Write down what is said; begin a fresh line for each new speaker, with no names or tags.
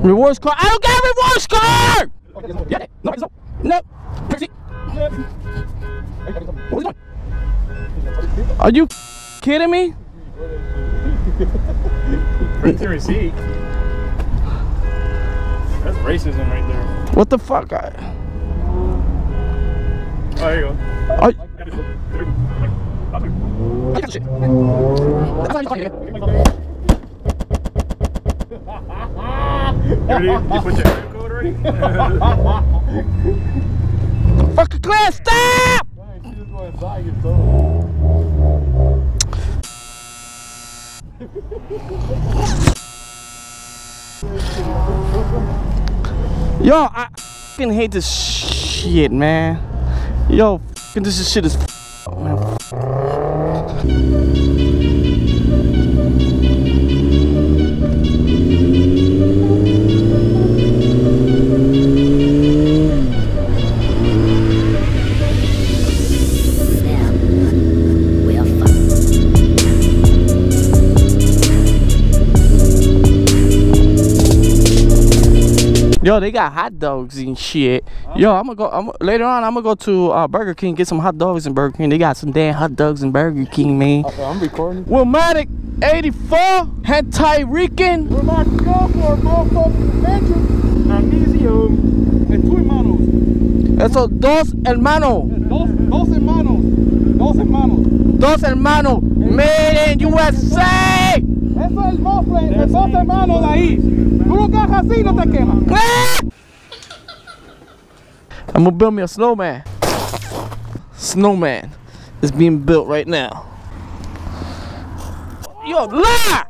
Rewards card. I don't get a rewards card! Yeah, no. Percy. What is going? Are you kidding me?
Print your receipt. That's racism right there.
What the fuck?
Oh, there you go.
Oh.
You put your area code already?
Fucking clear, stop! Yo, I fucking hate this shit, man. Yo, this shit is man. Yo, they got hot dogs and shit. Yo, later on. I'm gonna go to Burger King, get some hot dogs in Burger King. They got some damn hot dogs in Burger King, man.
I'm recording.
Wilmatic 84, Hentai Rican.
We're about to go for a motherfucking adventure. Magnesium and 2 hermanos.
Eso, dos hermanos.
Dos hermanos. Dos hermanos.
Dos hermanos. Made in USA.
Eso es el mofle de dos hermanos de ahí. Tú lo cajas así no te quemas.
I'm gonna build me a snowman. Snowman is being built right now. Yo, la!